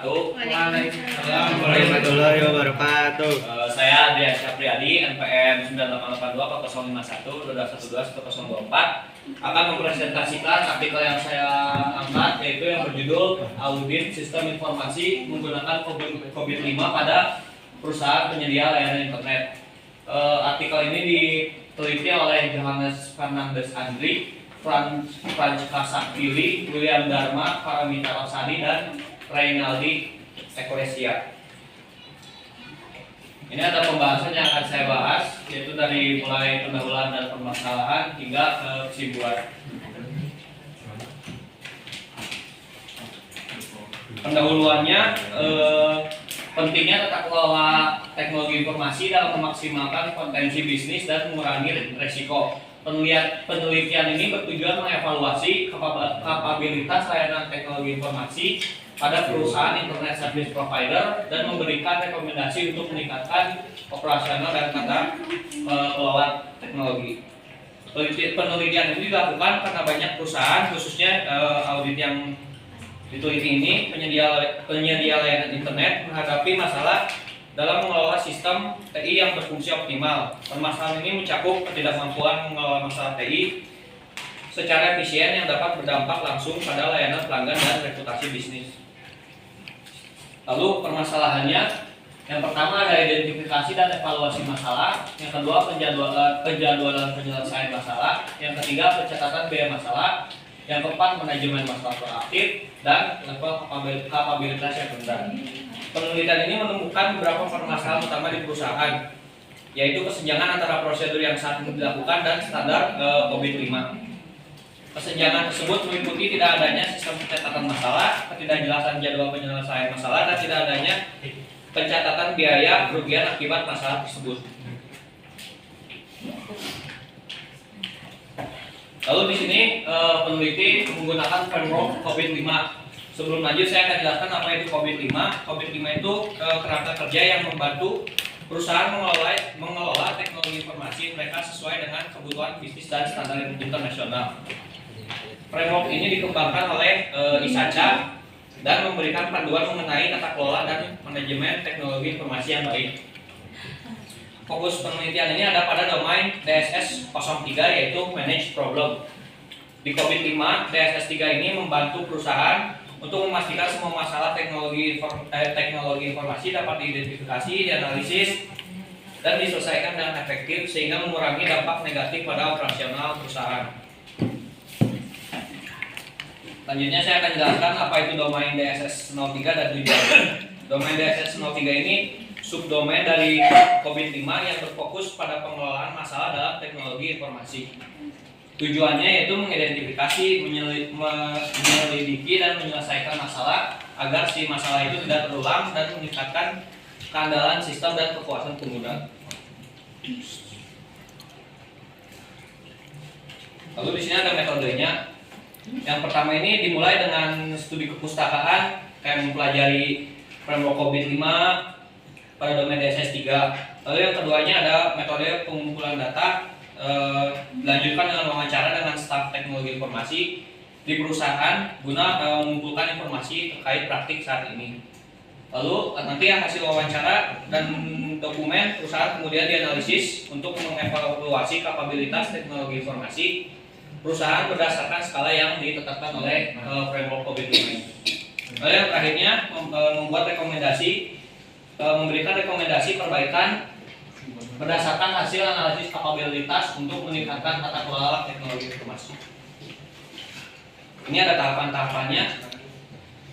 wabarakatuh. Waalaikumsalam warahmatullahi wabarakatuh. Saya Adrian Syapriadi, NPM 9882 akan mempresentasikan artikel yang saya angkat, yaitu yang berjudul Audit Sistem Informasi Menggunakan COVID-5 pada Perusahaan Penyedia Layanan Internet. Artikel ini diteliti oleh Johannes Fernandes Andri, Francesca Pili, William Dharma, Paramita Rosadi, dan Reynaldi Ekoresia. Ini ada pembahasan yang akan saya bahas, yaitu dari mulai pendahuluan dan permasalahan hingga ke kesimpulan. Pendahuluannya, pentingnya tata kelola teknologi informasi dalam memaksimalkan potensi bisnis dan mengurangi risiko. Penelitian ini bertujuan mengevaluasi kapabilitas layanan teknologi informasi pada perusahaan internet service provider dan memberikan rekomendasi untuk meningkatkan operasional dan tata kelola teknologi. Penelitian ini dilakukan karena banyak perusahaan, khususnya audit yang diteliti ini, penyedia layanan internet menghadapi masalah dalam mengelola sistem TI yang berfungsi optimal. Permasalahan ini mencakup ketidakmampuan mengelola masalah TI secara efisien yang dapat berdampak langsung pada layanan pelanggan dan reputasi bisnis. Lalu permasalahannya, yang pertama ada identifikasi dan evaluasi masalah, yang kedua penjadwalan penyelesaian masalah, yang ketiga pencatatan biaya masalah, yang keempat manajemen masalah proaktif, dan level kapabilitas yang rendah. Penelitian ini menemukan beberapa permasalahan utama di perusahaan, yaitu kesenjangan antara prosedur yang saat ini dilakukan dan standar COVID-5. Kesenjangan tersebut meliputi tidak adanya sistem pencatatan masalah, ketidakjelasan jadwal penyelesaian masalah, dan tidak adanya pencatatan biaya kerugian akibat masalah tersebut. Lalu di sini peneliti menggunakan framework COVID-5. Sebelum lanjut, saya akan jelaskan apa itu COVID-5. COVID-5 itu kerangka kerja yang membantu perusahaan mengelola teknologi informasi mereka sesuai dengan kebutuhan bisnis dan standar internasional. Framework ini dikembangkan oleh ISACA dan memberikan panduan mengenai tata kelola dan manajemen teknologi informasi yang baik. Fokus penelitian ini ada pada domain DSS 03, yaitu Manage Problem. Di COVID-5, DSS 3 ini membantu perusahaan untuk memastikan semua masalah teknologi informasi dapat diidentifikasi, dianalisis, dan diselesaikan dengan efektif sehingga mengurangi dampak negatif pada operasional perusahaan. Selanjutnya saya akan jelaskan apa itu domain DSS 03 dan tujuannya. Domain DSS 03 ini subdomain dari COVID-5 yang berfokus pada pengelolaan masalah dalam teknologi informasi. Tujuannya yaitu mengidentifikasi, menyelidiki, dan menyelesaikan masalah agar si masalah itu tidak terulang dan meningkatkan keandalan sistem dan kepuasan pengguna. Lalu di sini ada metodenya. Yang pertama ini dimulai dengan studi kepustakaan yang mempelajari framework COVID-5 pada domain DSS 3. Lalu yang keduanya ada metode pengumpulan data, dilanjutkan dengan wawancara dengan staf teknologi informasi di perusahaan guna mengumpulkan informasi terkait praktik saat ini. Lalu nanti hasil wawancara dan dokumen perusahaan kemudian dianalisis untuk mengevaluasi kapabilitas teknologi informasi perusahaan berdasarkan skala yang ditetapkan oleh framework COVID-5. Lalu yang terakhirnya membuat rekomendasi, memberikan rekomendasi perbaikan berdasarkan hasil analisis kapabilitas untuk meningkatkan tata kelola teknologi informasi. Ini ada tahapan-tahapannya.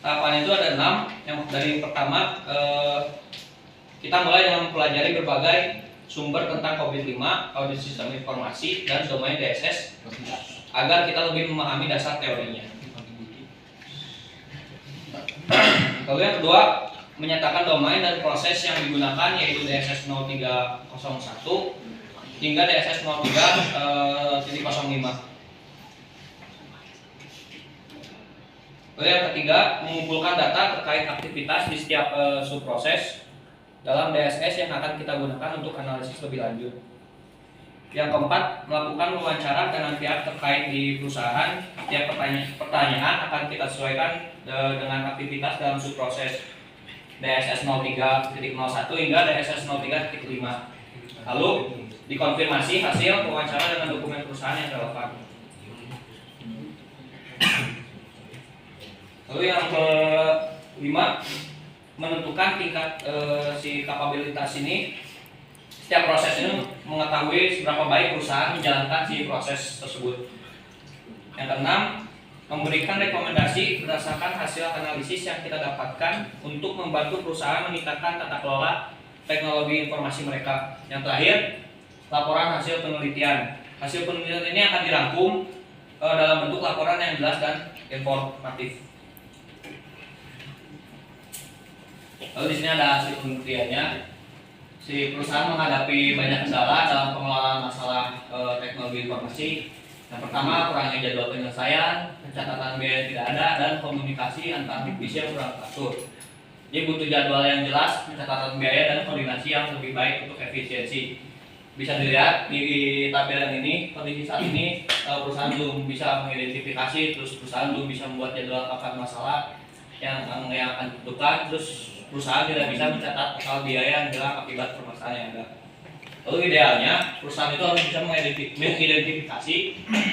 Tahapan itu ada 6. Yang dari pertama, kita mulai dengan mempelajari berbagai sumber tentang COVID-5, audit sistem informasi, dan domain DSS agar kita lebih memahami dasar teorinya. Lalu yang kedua, menyatakan domain dan proses yang digunakan, yaitu DSS 0301 hingga DSS 03.05. Lalu yang ketiga, mengumpulkan data terkait aktivitas di setiap subproses dalam DSS yang akan kita gunakan untuk analisis lebih lanjut. Yang keempat, melakukan wawancara dengan pihak terkait di perusahaan. Setiap pertanyaan akan kita sesuaikan dengan aktivitas dalam subproses DSS 03.01 hingga DSS 03.5. Lalu dikonfirmasi hasil wawancara dengan dokumen perusahaan yang relevan. Lalu yang kelima, menentukan tingkat si kapabilitas ini. Setiap proses ini mengetahui seberapa baik perusahaan menjalankan si proses tersebut. Yang keenam, memberikan rekomendasi berdasarkan hasil analisis yang kita dapatkan untuk membantu perusahaan meningkatkan tata kelola teknologi informasi mereka. Yang terakhir, laporan hasil penelitian. Hasil penelitian ini akan dirangkum dalam bentuk laporan yang jelas dan informatif. Lalu di sini ada hasil penelitiannya. Si perusahaan menghadapi banyak kendala dalam pengelolaan masalah teknologi informasi. Yang pertama, kurangnya jadwal penyelesaian, pencatatan biaya tidak ada, dan komunikasi antar divisi yang kurang teratur. Jadi butuh jadwal yang jelas, pencatatan biaya, dan koordinasi yang lebih baik untuk efisiensi. Bisa dilihat di tabel ini, kondisi saat ini perusahaan belum bisa mengidentifikasi, terus perusahaan belum bisa membuat jadwal kapan masalah yang akan ditentukan, terus perusahaan tidak bisa mencatat total biaya yang hilang akibat permasalahan yang ada. Lalu idealnya perusahaan itu harus bisa mengidentifikasi,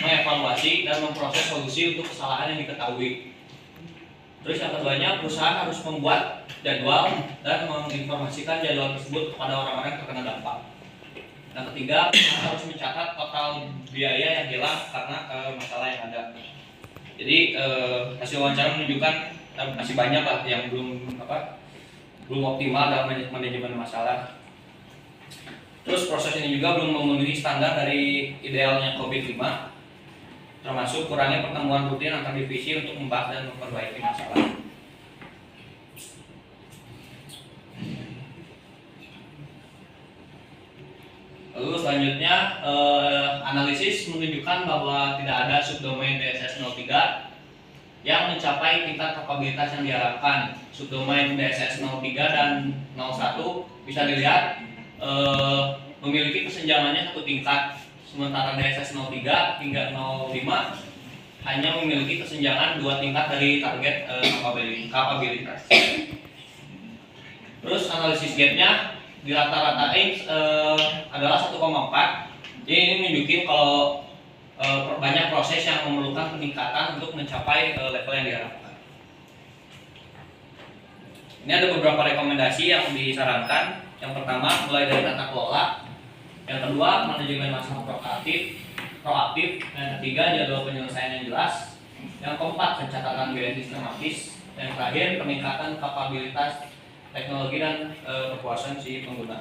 mengevaluasi, dan memproses solusi untuk kesalahan yang diketahui. Terus yang keduanya, perusahaan harus membuat jadwal dan menginformasikan jadwal tersebut kepada orang-orang yang terkena dampak. Yang ketiga, harus mencatat total biaya yang hilang karena masalah yang ada. Jadi hasil wawancara menunjukkan masih banyak lah yang belum optimal dalam manajemen masalah. Terus proses ini juga belum memenuhi standar dari idealnya COVID-5, termasuk kurangnya pertemuan rutin antar divisi untuk membahas dan memperbaiki masalah. Lalu selanjutnya analisis menunjukkan bahwa tidak ada subdomain DSS 03 yang mencapai tingkat kapabilitas yang diharapkan. Subdomain DSS 03 dan 01 bisa dilihat memiliki kesenjangannya satu tingkat, sementara DSS 03 hingga 05 hanya memiliki kesenjangan 2 tingkat dari target kapabilitas. Terus analisis gapnya di rata-ratain adalah 1,4. Jadi ini menunjukkan kalau banyak proses yang memerlukan peningkatan untuk mencapai level yang diharapkan. Ini ada beberapa rekomendasi yang disarankan. Yang pertama, mulai dari tata kelola. Yang kedua, manajemen masalah proaktif. Yang ketiga, jadwal penyelesaian yang jelas. Yang keempat, pencatatan biaya sistematis. Yang terakhir, peningkatan kapabilitas teknologi dan kepuasan si pengguna.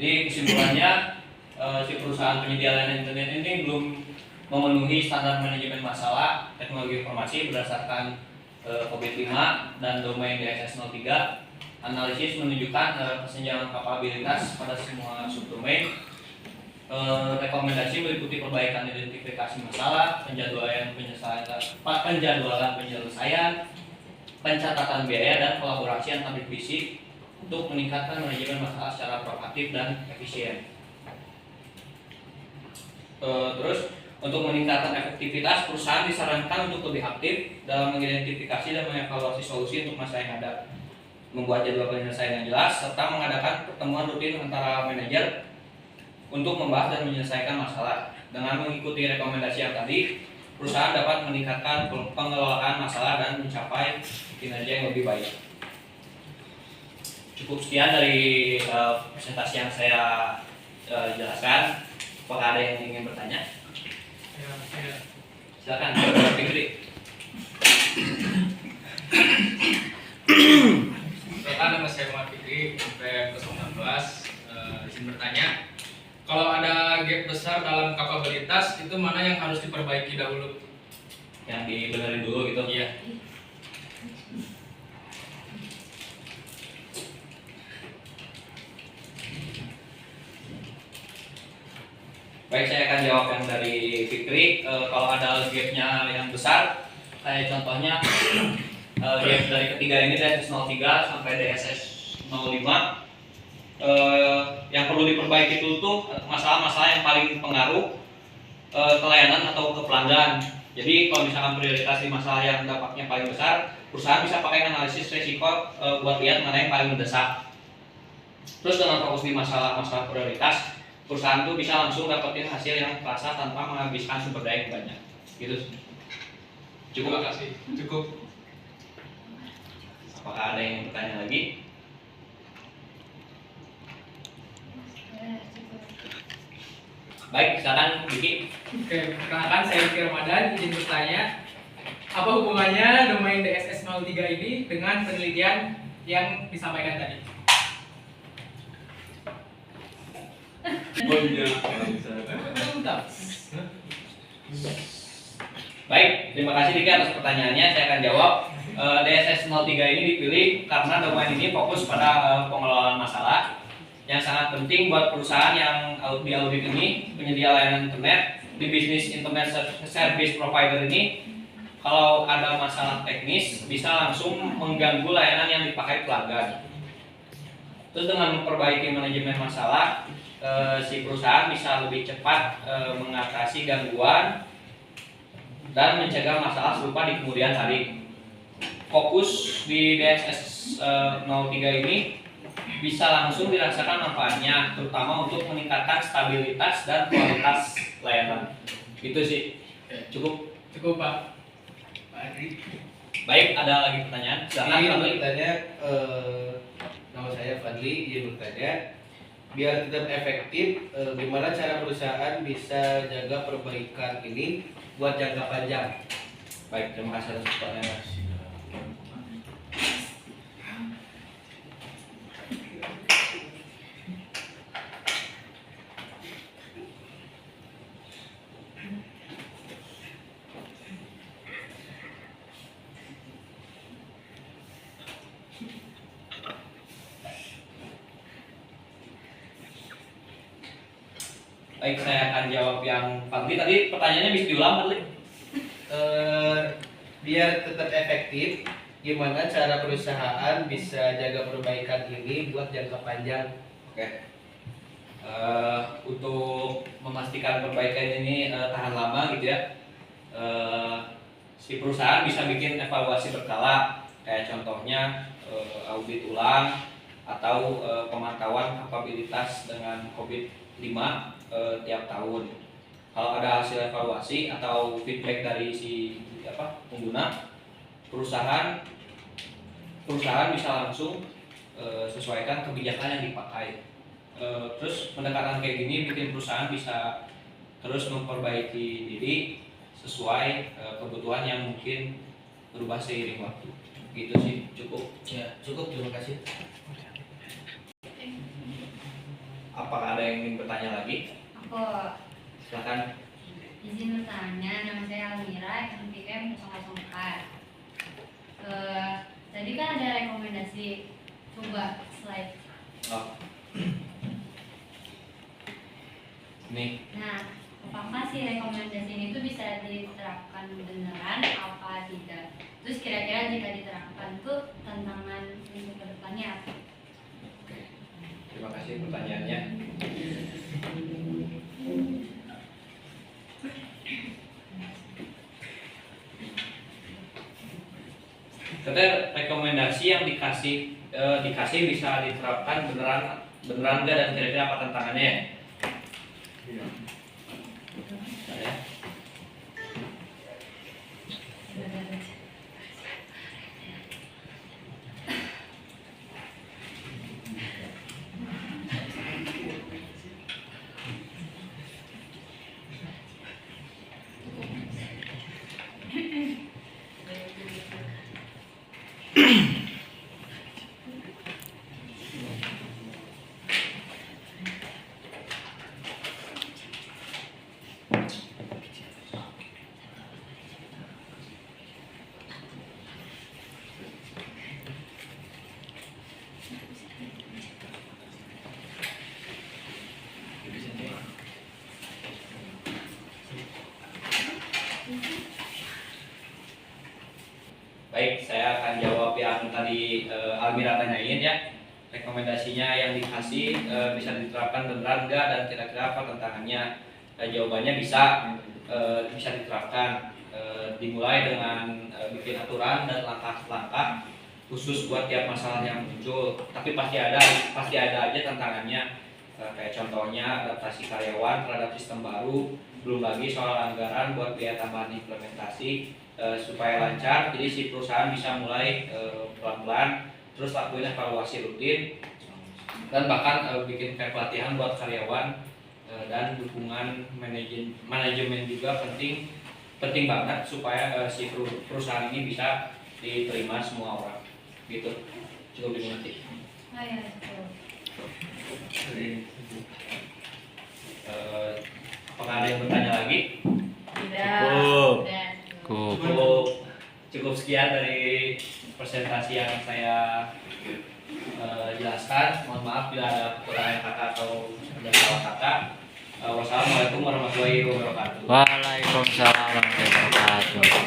Jadi kesimpulannya, si perusahaan penyedia layanan internet ini belum memenuhi standar manajemen masalah teknologi informasi berdasarkan COVID-5 dan domain DSS 03. Analisis menunjukkan kesenjangan kapabilitas pada semua subdomain. Rekomendasi meliputi perbaikan identifikasi masalah, penjadwalan penyelesaian, pencatatan biaya, dan kolaborasi antar divisi untuk meningkatkan manajemen masalah secara proaktif dan efisien. Terus untuk meningkatkan efektivitas, perusahaan disarankan untuk lebih aktif dalam mengidentifikasi dan mengevaluasi solusi untuk masalah yang ada, membuat jadwal penyelesaian yang jelas, serta mengadakan pertemuan rutin antara manajer untuk membahas dan menyelesaikan masalah. Dengan mengikuti rekomendasi yang tadi, perusahaan dapat meningkatkan pengelolaan masalah dan mencapai kinerja yang lebih baik. Cukup sekian dari presentasi yang saya jelaskan. Apakah ada yang ingin bertanya? Silakan, Pak Fikri. Perkenalkan, nama saya Muhammad Fikri, UPM 016. Izin bertanya, kalau ada gap besar dalam kapabilitas, itu mana yang harus diperbaiki dahulu? Yang dibenerin dulu gitu? Iya. Baik, saya akan jawab yang dari Fikri. Kalau ada gapnya yang besar, kayak contohnya gap dari ketiga ini DSS 03 sampai DSS 05. Yang perlu diperbaiki itu tuh masalah-masalah yang paling pengaruh ke layanan atau ke pelanggan. Jadi kalau misalkan prioritas di masalah yang dampaknya paling besar, perusahaan bisa pakai analisis resiko buat lihat mana yang paling mendesak. Terus dengan fokus di masalah-masalah prioritas, perusahaan tuh bisa langsung dapetin hasil yang terasa tanpa menghabiskan sumber daya yang banyak. Gitu. Cukup. Terima kasih. Cukup. Apakah ada yang bertanya lagi? Baik, silakan Diki. Oke, perkenalkan saya Diki Ramadan, izin bertanya, apa hubungannya domain DSS 03 ini dengan penelitian yang disampaikan tadi? Baik, terima kasih Diki atas pertanyaannya. Saya akan jawab. DSS 03 ini dipilih karena domain ini fokus pada pengelolaan masalah yang sangat penting buat perusahaan yang di audit ini, penyedia layanan internet di bisnis internet service provider ini. Kalau ada masalah teknis bisa langsung mengganggu layanan yang dipakai pelanggan. Terus dengan memperbaiki manajemen masalah, si perusahaan bisa lebih cepat mengatasi gangguan dan mencegah masalah serupa di kemudian hari. Fokus di DSS 03 ini bisa langsung dirasakan manfaatnya, terutama untuk meningkatkan stabilitas dan kualitas layanan. Itu sih. Cukup. Cukup Pak. Pak Adri. Baik, ada lagi pertanyaan? Silakan Izin Fadli. bertanya, nama saya Fadli, izin bertanya, biar tetap efektif, gimana cara perusahaan bisa jaga perbaikan ini buat jangka panjang? Baik, terima kasih atas pertanyaan. Baik, saya akan jawab yang Fadli. Tadi pertanyaannya bisa diulang, Fadli? Biar tetap efektif, gimana cara perusahaan bisa jaga perbaikan ini buat jangka panjang? Oke. Untuk memastikan perbaikan ini tahan lama gitu ya, si perusahaan bisa bikin evaluasi berkala, kayak contohnya audit ulang atau pemantauan kapabilitas dengan COVID-5 tiap tahun. Kalau ada hasil evaluasi atau feedback dari si pengguna, perusahaan bisa langsung sesuaikan kebijakan yang dipakai. Terus pendekatan kayak gini bikin perusahaan bisa terus memperbaiki diri sesuai kebutuhan yang mungkin berubah seiring waktu. Gitu sih, cukup. Ya, cukup, terima kasih. Apakah ada yang ingin bertanya lagi? Aku Silakan. izin bertanya, nama saya Almira, NPM 004. Tadi kan ada rekomendasi, coba slide. Oh. Nih, Nah, apakah si rekomendasi ini tuh bisa diterapkan beneran apa tidak? Terus kira-kira jika diterapkan tuh tantangan untuk kedepannya apa? terima kasih pertanyaannya. Katanya rekomendasi yang dikasih bisa diterapkan beneran enggak, dan kira-kira apa tantangannya ya? Ada? Baik, saya akan jawab yang tadi Almira tanyain ya. rekomendasinya yang dikasih bisa diterapkan beneran enggak dan kira-kira apa tantangannya. Jawabannya bisa diterapkan. Dimulai dengan bikin aturan dan langkah-langkah khusus buat tiap masalah yang muncul. Tapi pasti ada aja tantangannya. Kayak contohnya adaptasi karyawan terhadap sistem baru, belum lagi soal anggaran buat biaya tambahan implementasi supaya lancar. Jadi si perusahaan bisa mulai pelan-pelan, terus lakuin evaluasi rutin, dan bahkan bikin kayak pelatihan buat karyawan dan dukungan manajemen juga penting banget supaya si perusahaan ini bisa diterima semua orang. Gitu, cukup dimengerti. Oh ya, betul. Apakah ada yang bertanya lagi? Tidak. Cukup. Udah. Cukup sekian dari presentasi yang saya jelaskan. Mohon maaf bila ada kekurangan kata atau ada salah kata. Wassalamualaikum warahmatullahi wabarakatuh. Waalaikumsalam warahmatullahi wabarakatuh.